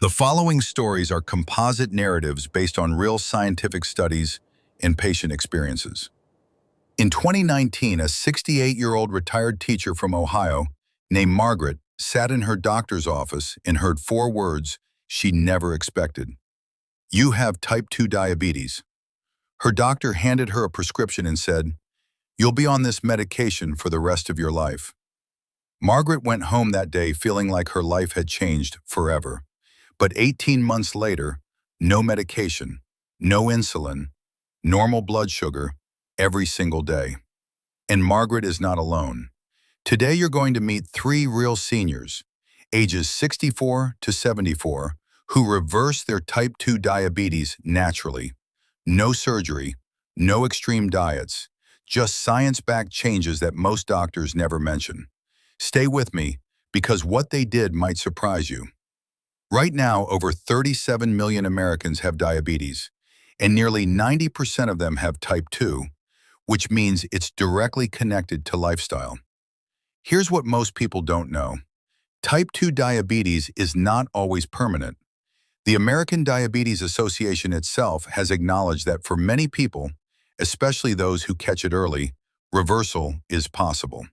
The following stories are composite narratives based on real scientific studies and patient experiences. In 2019, a 68-year-old retired teacher from Ohio named Margaret sat in her doctor's office and heard four words she never expected. "You have type 2 diabetes." Her doctor handed her a prescription and said, "You'll be on this medication for the rest of your life." Margaret went home that day feeling like her life had changed forever. But 18 months later, no medication, no insulin, normal blood sugar, every single day. And Margaret is not alone. Today you're going to meet three real seniors, ages 64 to 74, who reverse their type 2 diabetes naturally. No surgery, no extreme diets, just science-backed changes that most doctors never mention. Stay with me, because what they did might surprise you. Right now, over 37 million Americans have diabetes, and nearly 90% of them have type 2, which means it's directly connected to lifestyle. Here's what most people don't know. Type 2 diabetes is not always permanent. The American Diabetes Association itself has acknowledged that for many people, especially those who catch it early, reversal is possible.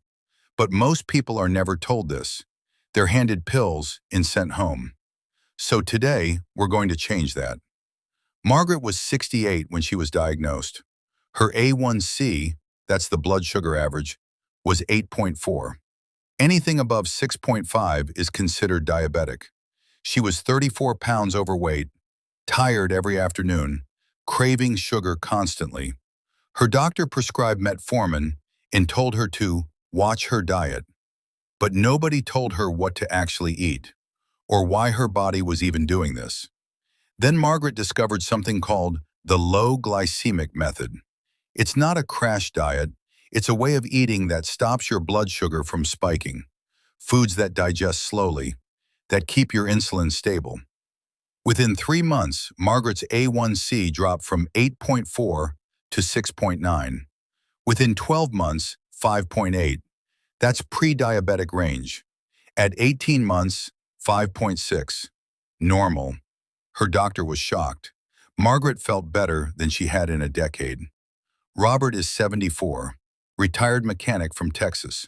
But most people are never told this. They're handed pills and sent home. So today, we're going to change that. Margaret was 68 when she was diagnosed. Her A1C, that's the blood sugar average, was 8.4. Anything above 6.5 is considered diabetic. She was 34 pounds overweight, tired every afternoon, craving sugar constantly. Her doctor prescribed metformin and told her to watch her diet. But nobody told her what to actually eat, or why her body was even doing this. Then Margaret discovered something called the Low Glycemic Method. It's not a crash diet, it's a way of eating that stops your blood sugar from spiking, foods that digest slowly, that keep your insulin stable. Within 3 months, Margaret's A1C dropped from 8.4 to 6.9. Within 12 months, 5.8. That's pre-diabetic range. At 18 months, 5.6. Normal. Her doctor was shocked. Margaret felt better than she had in a decade. Robert is 74, retired mechanic from Texas.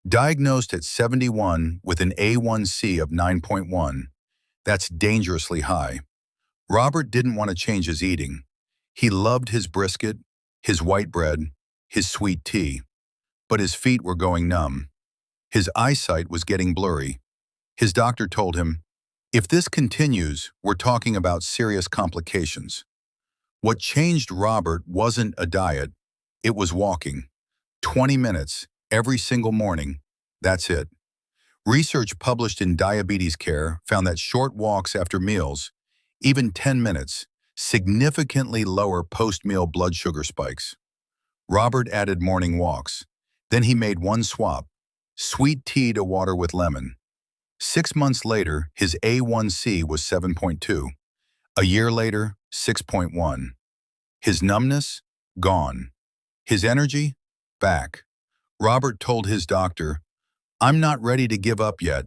Diagnosed at 71 with an A1C of 9.1. That's dangerously high. Robert didn't want to change his eating. He loved his brisket, his white bread, his sweet tea. But his feet were going numb. His eyesight was getting blurry. His doctor told him, "If this continues, we're talking about serious complications." What changed Robert wasn't a diet, it was walking. 20 minutes, every single morning, that's it. Research published in Diabetes Care found that short walks after meals, even 10 minutes, significantly lower post-meal blood sugar spikes. Robert added morning walks. Then he made one swap, sweet tea to water with lemon. 6 months later, his A1C was 7.2. A year later, 6.1. His numbness? Gone. His energy? Back. Robert told his doctor, "I'm not ready to give up yet,"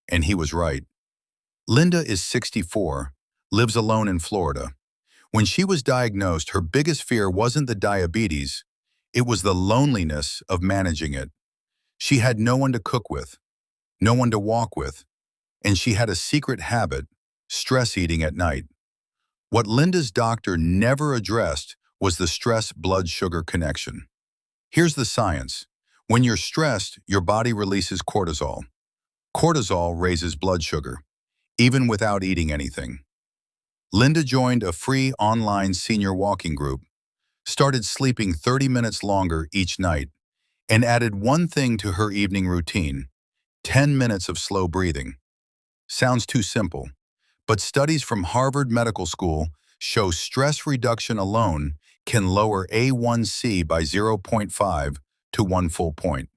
and he was right. Linda is 64, lives alone in Florida. When she was diagnosed, her biggest fear wasn't the diabetes, it was the loneliness of managing it. She had no one to cook with, no one to walk with, and she had a secret habit, stress eating at night. What Linda's doctor never addressed was the stress-blood sugar connection. Here's the science. When you're stressed, your body releases cortisol. Cortisol raises blood sugar, even without eating anything. Linda joined a free online senior walking group, started sleeping 30 minutes longer each night, and added one thing to her evening routine, 10 minutes of slow breathing. Sounds too simple, but studies from Harvard Medical School show stress reduction alone can lower A1C by 0.5 to 1 full point.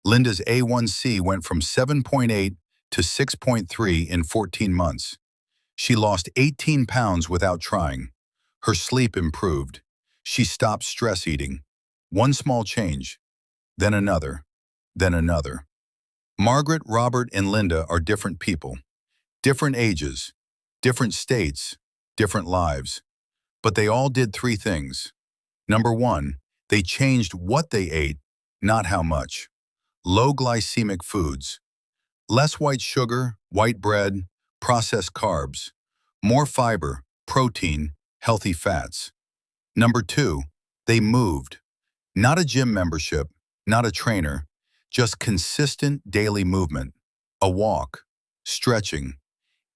Linda's A1C went from 7.8 to 6.3 in 14 months. She lost 18 pounds without trying. Her sleep improved. She stopped stress eating. One small change, then another, then another. Margaret, Robert, and Linda are different people, different ages, Different states, different lives. But they all did three things. Number one, they changed what they ate, not how much. Low glycemic foods. Less white sugar, white bread, processed carbs. More fiber, protein, healthy fats. Number two, they moved. Not a gym membership, not a trainer, just consistent daily movement. A walk, stretching,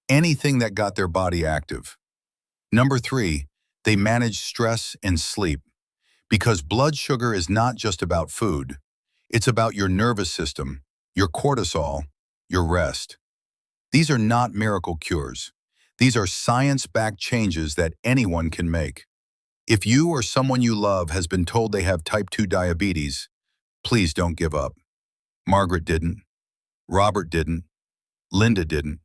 anything that got their body active. Number three, they managed stress and sleep. Because blood sugar is not just about food. It's about your nervous system, your cortisol, your rest. These are not miracle cures. These are science-backed changes that anyone can make. If you or someone you love has been told they have type 2 diabetes, please don't give up. Margaret didn't. Robert didn't. Linda didn't.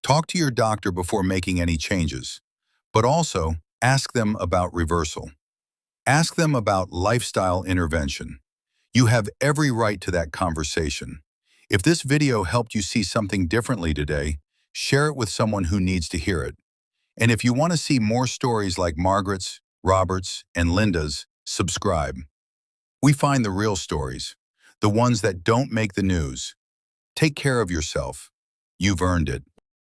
Talk to your doctor before making any changes. But also, ask them about reversal. Ask them about lifestyle intervention. You have every right to that conversation. If this video helped you see something differently today, share it with someone who needs to hear it. And if you want to see more stories like Margaret's, Robert's, and Linda's, subscribe. We find the real stories, the ones that don't make the news. Take care of yourself. You've earned it.